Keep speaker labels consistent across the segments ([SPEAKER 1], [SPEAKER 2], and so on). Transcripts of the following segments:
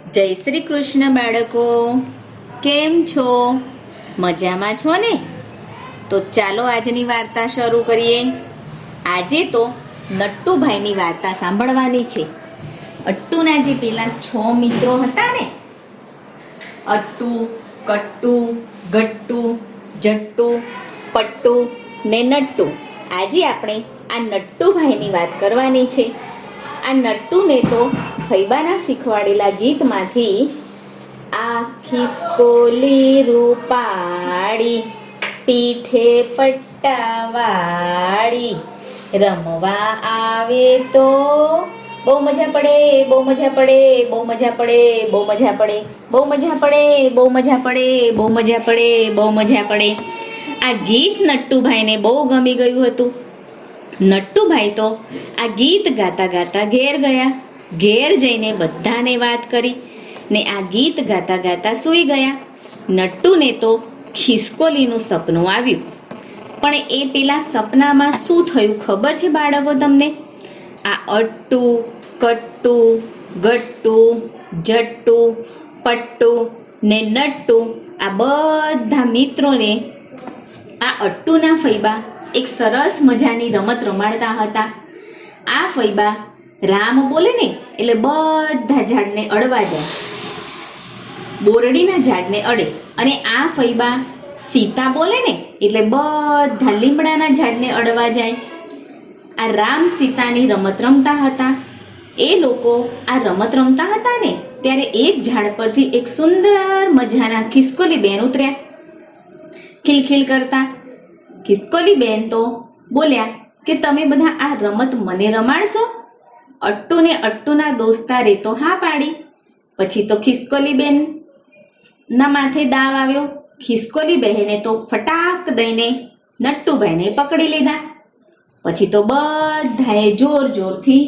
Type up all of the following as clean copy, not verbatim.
[SPEAKER 1] જય શ્રી કૃષ્ણ બાળકો, કેમ છો? મજામાં છો ને? તો ચાલો આજની વાર્તા શરૂ કરીએ. આજે તો નટ્ટુભાઈની વાર્તા સાંભળવાની છે. અટ્ટુના જે પેલા 6 મિત્રો હતા ને, અટ્ટુ, કટ્ટુ, ગટ્ટુ, જટ્ટુ, પટ્ટુ ને નટ્ટુ. આજે આપણે આ નટ્ટુભાઈની વાત કરવાની છે. આ નટ્ટુને તો ફૈબાના શીખવાડેલા ગીતમાંથી આ ખિસકોલી રૂપાળી પીઠે પટ્ટાવાળી રમવા આવે તો બહુ મજા પડે, બહુ મજા પડે, બહુ મજા પડે, બહુ મજા પડે, બહુ મજા પડે, બહુ મજા પડે, બહુ મજા પડે, બહુ મજા પડે. આ ગીત નટ્ટુભાઈને બહુ ગમી ગયું હતું. નટ્ટુભાઈ તો આ ગીત ગાતા ગાતા ઘેર ગયા. ઘેર જઈને બધાને વાત કરી ને આ ગીત ગાતા ગાતા સૂઈ ગયા. નટ્ટુને તો ખિસકોલીનું સપનું આવ્યું. પણ એ પેલા સપનામાં શું થયું ખબર છે બાળકો તમને? આ અટ્ટુ, કટ્ટુ, ગટ્ટુ, જટ્ટુ, પટ્ટુ ને નટ્ટુ આ બધા મિત્રોને આ અટ્ટુના ફૈબા એક સરસ મજાની રમત રમાડતા હતા. આ ફૈબા રામ બોલે ને એટલે બધા ઝાડને અડવા જાય, બોરડીના ઝાડને અડે. અને આ ફૈબા સીતા બોલે ને એટલે બધા લીમડાના ઝાડને અડવા જાય. આ રામ સીતાની રમત રમતા હતા. એ લોકો આ રમત રમતા હતા ને ત્યારે એક ઝાડ પરથી એક સુંદર મજાના ખિસકોલી બેન ઉતર્યા, ખિલખિલ કરતા. ખિસકોલી બેન તો બોલ્યા કે તમે બધા આ રમત મને રમાડશો? અટ્ટુ ને અટ્ટુના દોસ્તારે તો હા પાડી. પછી તો ખિસકોલી બેન ના માથે દાવ આવ્યો. ખિસકોલી બહેને તો ફટાક દઈને નટ્ટુભાઈને પકડી લીધા. પછી તો બધાએ જોર જોરથી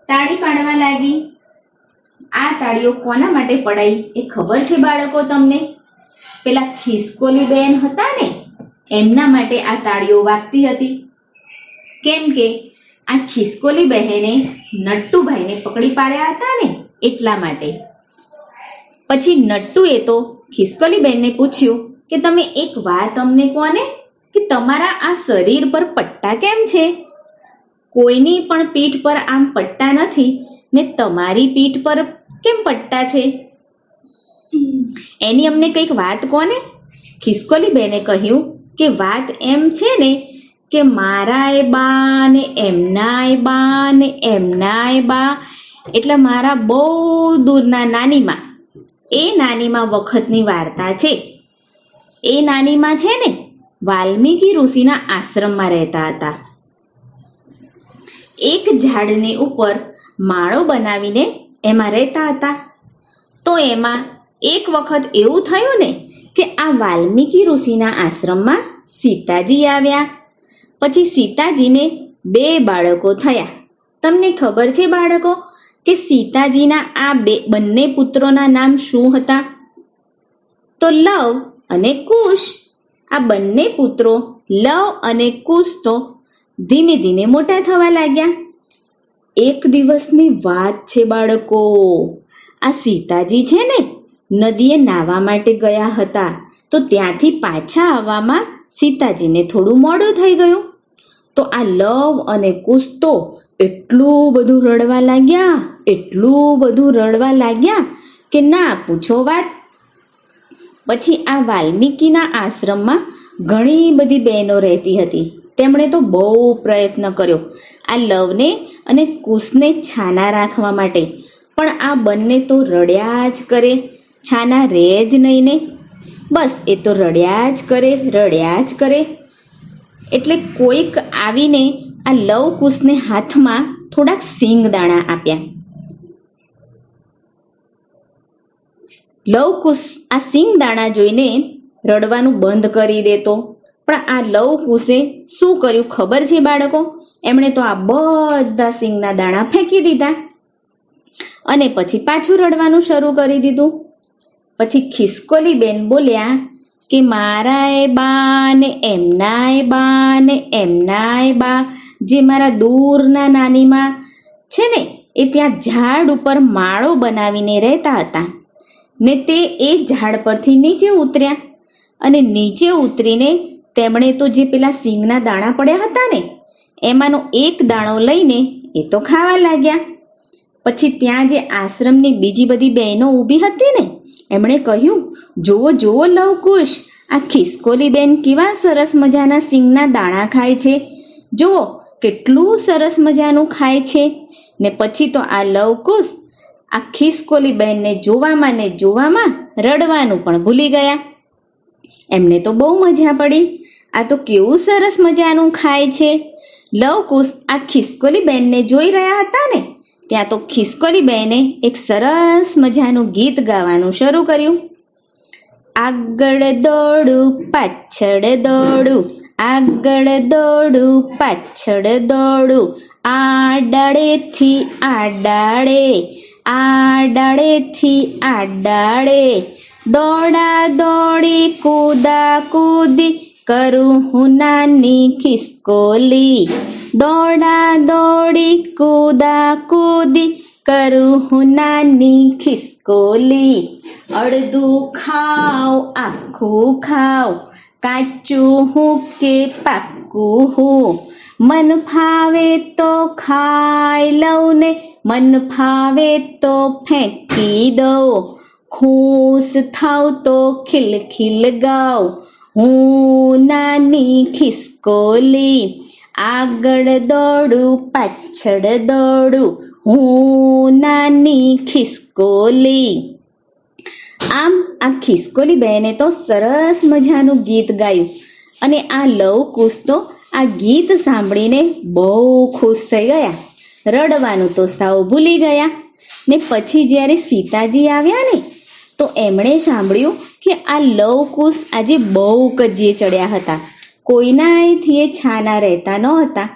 [SPEAKER 1] તાળી પાડવા લાગી. આ તાળીઓ કોના માટે પડાઈ એ ખબર છે બાળકો તમને? પેલા ખિસકોલી બેન હતા ને એમના માટે આ તાળીઓ વાગતી હતી. કેમ કે આ ખિસકોલી બહેને નટ્ટુભાઈને પકડી પાડ્યા હતા ને એટલા માટે. પછી નટ્ટુએ તો ખિસકોલી બેનને પૂછ્યું કે તમે એક વાત અમને કોને કે તમારા આ શરીર પર પટ્ટા કેમ છે? કોઈની પણ પીઠ પર આમ પટ્ટા નથી ને તમારી પીઠ પર કેમ પટ્ટા છે? એની અમને કંઈક વાત કોને? ખિસકોલી બેને કહ્યું કે વાત એમ છે ને કે મારાય બા ને એમનાય બા ને એમનાય બા એટલે મારા બહુ દૂરના નાનીમાં, એ નાનીમાં વખતની વાર્તા છે. એ નાનીમાં છે ને વાલ્મીકી ઋષિના આશ્રમમાં રહેતા હતા. એક ઝાડની ઉપર માળો બનાવીને એમાં રહેતા હતા. તો એમાં એક વખત એવું થયું ને કે આ વાલ્મીકી ઋષિના આશ્રમમાં સીતાજી આવ્યા. પછી સીતાજીને 2 બાળકો થયા. તમને ખબર છે બાળકો કે સીતાજીના આ બંને પુત્રોના નામ શું હતા? તો લવ અને કુશ. આ બંને પુત્રો લવ અને કુશ તો ધીમે ધીમે મોટા થવા લાગ્યા. એક દિવસની વાત છે બાળકો. આ સીતાજી છે ને નદીએ નાહવા માટે ગયા હતા. તો ત્યાંથી પાછા આવવામાં સીતાજીને થોડું મોડું થઈ ગયું. તો આ લવ અને કુશ તો એટલું બધું રડવા લાગ્યા, એટલું બધું રડવા લાગ્યા કે ના પૂછો વાત. પછી આ વાલ્મીકીના આશ્રમમાં ઘણી બધી બહેનો રહેતી હતી. તેમણે તો બહુ પ્રયત્ન કર્યો આ લવને અને કુશને છાના રાખવા માટે. પણ આ બંને તો રડ્યા જ કરે, છાના રહે જ નહીં ને. બસ એ તો રડ્યા જ કરે, રડ્યા જ કરે. એટલે કોઈક આવીને આ લવ કુશને હાથમાં થોડાક સિંગદાણા આપ્યા. લવ કુશ આ સિંગદાણા જોઈને રડવાનું બંધ કરી દેતો. પણ આ લવ કુશે શું કર્યું ખબર છે બાળકો? એમણે તો આ બધા સિંગના દાણા ફેંકી દીધા અને પછી પાછું રડવાનું શરૂ કરી દીધું. પછી ખિસકોલી બેન બોલ્યા કે મારાય બા ને એમનાય બા ને એમનાય બા જે મારા દૂરના નાનીમાં છે ને એ ત્યાં ઝાડ ઉપર માળો બનાવીને રહેતા હતા ને તે એ ઝાડ પરથી નીચે ઉતર્યા અને નીચે ઉતરીને તેમણે તો જે પેલા સિંગના દાણા પડ્યા હતા ને એમાંનો એક દાણો લઈને એ તો ખાવા લાગ્યા. પછી ત્યાં જે આશ્રમની બીજી બધી બહેનો ઊભી હતી ને એમણે કહ્યું, જુઓ જુઓ લવકુશ, આ ખિસકોલી બેન કેવા સરસ મજાના સિંગના દાણા ખાય છે, જુઓ કેટલું સરસ મજાનું ખાય છે. ને પછી તો આ લવકુશ આ ખિસકોલી બેનને જોવામાં ને જોવામાં રડવાનું પણ ભૂલી ગયા. એમને તો બહુ મજા પડી, આ તો કેવું સરસ મજાનું ખાય છે. લવકુશ આ ખિસકોલી બેનને જોઈ રહ્યા હતા ને ત્યાં તો ખિસકોલી બેને એક સરસ મજાનું ગીત ગાવાનું શરૂ કર્યું. આગળ દોડું પાછળ દોડું, આગળ દોડું પાછળ દોડું, આ ડાળેથી આ ડાળે, આ ડાળેથી આ ડાળે, દોડા દોડી કૂદા કૂદી કરું હું નાની ખિસકોલી, દોડા દોડી કૂદા કૂદી કરું હું નાની ખિસકોલી. અડધું ખાવ આખું ખાવ, કાચું હું કે પાકું હું, મન ફાવે તો ખાઈ લઉં ને મન ફાવે તો ફેંકી દઉં, ખુશ થાવ તો ખિલ ખિલ ગાવ, હું નાની ખિસકોલી, આગળ દોડું પાછળ દોડું, હું નાની ખિસકોલી. આમ આ ખિસકોલી બહેને તો સરસ મજાનું ગીત ગાયું અને આ લવકુશ તો આ ગીત સાંભળીને બહુ ખુશ થઈ ગયા, રડવાનું તો સાવ ભૂલી ગયા. ને પછી જ્યારે સીતાજી આવ્યા ને તો એમણે સાંભળ્યું કે આ લવકુશ આજે બહુ કજ્જે ચડ્યા હતા, કોઈના અહીંથી એ છાના રહેતા ન હતા.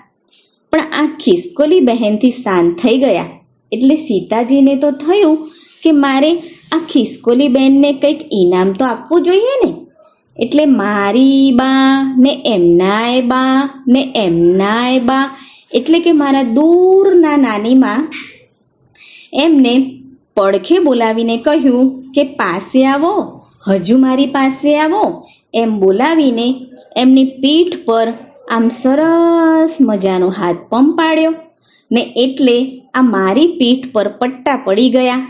[SPEAKER 1] પણ આ ખિસકોલી બહેનથી શાંત થઈ ગયા એટલે સીતાજીને તો થયું કે મારે આ ખિસકોલી બહેનને કંઈક ઇનામ તો આપવું જોઈએ ને. એટલે મારી બા ને એમનાય બા ને એમનાય બા એટલે કે મારા દૂરના નાનીમાં એમને પડખે બોલાવીને કહ્યું કે પાસે આવો, હજુ મારી પાસે આવો એમ બોલાવીને એમની પીઠ પર આમ સરસ મજાનો હાથ પંપાડ્યો ને એટલે આ મારી પીઠ પર પટ્ટા પડી ગયા.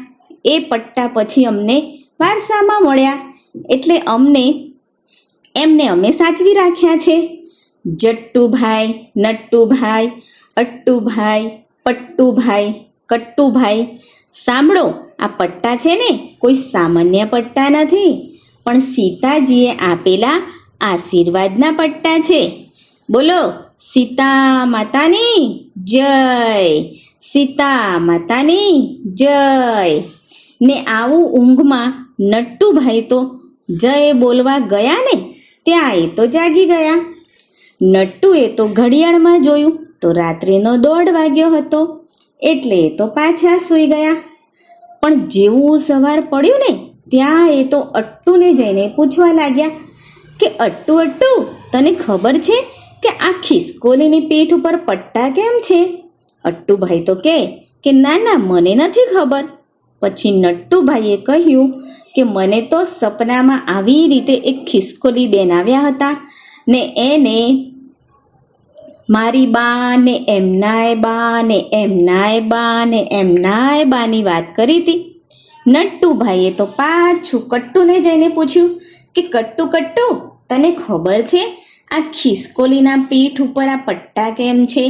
[SPEAKER 1] એ પટ્ટા પછી અમને વારસામાં મળ્યા એટલે એમને અમે સાચવી રાખ્યા છે. જટ્ટુભાઈ, નટ્ટુભાઈ, અટ્ટુભાઈ, પટ્ટુભાઈ, કટ્ટુભાઈ. સાંભળો, આ પટ્ટા છે ને કોઈ સામાન્ય પટ્ટા નથી, પણ સીતાજીએ આપેલા આશીર્વાદના પટ્ટા છે. બોલો સીતા માતાની જય, સીતા માતાની જય. ને આવું ઊંઘમાં નટ્ટુભાઈ તો જય બોલવા ગયા ને ત્યાં એ તો જાગી ગયા. નટ્ટુએ તો ઘડિયાળમાં જોયું તો રાત્રિનો 1:30 વાગ્યો હતો એટલે એ તો પાછા સૂઈ ગયા. પણ જેવું સવાર પડ્યું ને ત્યાં એ તો અટ્ટુને જઈને પૂછવા લાગ્યા કે અટ્ટુ અટ્ટુ, તને ખબર છે કે આ ખિસકોલીની પીઠ ઉપર પટ્ટા કેમ છે? અટ્ટુભાઈ તો કે ના ના મને નથી ખબર. પછી નટ્ટુભાઈએ કહ્યું કે મને તો સપનામાં આવી રીતે એક ખિસકોલી બેન આવ્યા હતા ને એને મારી બા ને એમનાય બા ને એમનાય બા ને એમનાય બાની વાત કરી હતી. નટ્ટુભાઈએ તો પાછું કટ્ટુને જઈને પૂછ્યું કે કટ્ટુ કટ્ટુ, તને ખબર છે આ ખિસકોલીના પીઠ ઉપર આ પટ્ટા કેમ છે?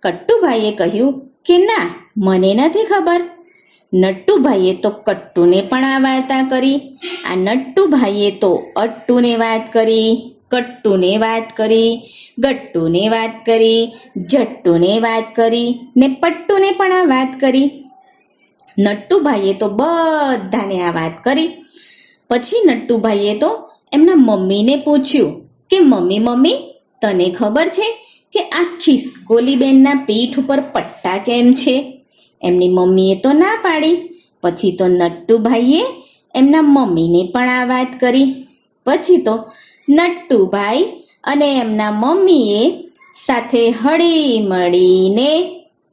[SPEAKER 1] કટ્ટુભાઈએ કહ્યું કે ના મને નથી ખબર. નટ્ટુભાઈએ તો કટ્ટુને પણ આ વાર્તા કરી. આ નટ્ટુભાઈએ તો અટ્ટુને વાત કરી, કટ્ટુને વાત કરી, ગટ્ટુને વાત કરી, જટ્ટુને વાત કરી ને પટ્ટુને પણ આ વાત કરી. નટ્ટુભાઈએ તો બધાને આ વાત કરી. પછી નટ્ટુભાઈએ તો એમના મમ્મીને પૂછ્યું કે મમ્મી તને ખબર છે કે આ ખિસકોલી બેનના પીઠ ઉપર પટ્ટા કેમ છે? એમની મમ્મીએ તો ના પાડી. પછી તો નટ્ટુભાઈએ એમના મમ્મીને પણ આ વાત કરી. પછી તો નટ્ટુભાઈ અને એમના મમ્મીએ સાથે હળી મળીને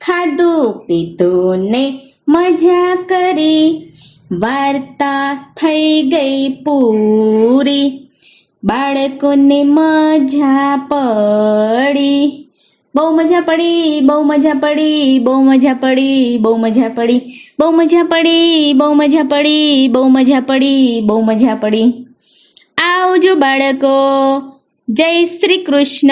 [SPEAKER 1] ખાધું પીધું ને મજા કરી, વાર્તા થઈ ગઈ પૂરી, બાળકોને મજા પડી. બહુ મજા પડી, બહુ મજા પડી, બહુ મજા પડી, બહુ મજા પડી, બહુ મજા પડી, બહુ મજા પડી, બહુ મજા પડી, બહુ મજા પડી. આવજો બાળકો. જય શ્રી કૃષ્ણ.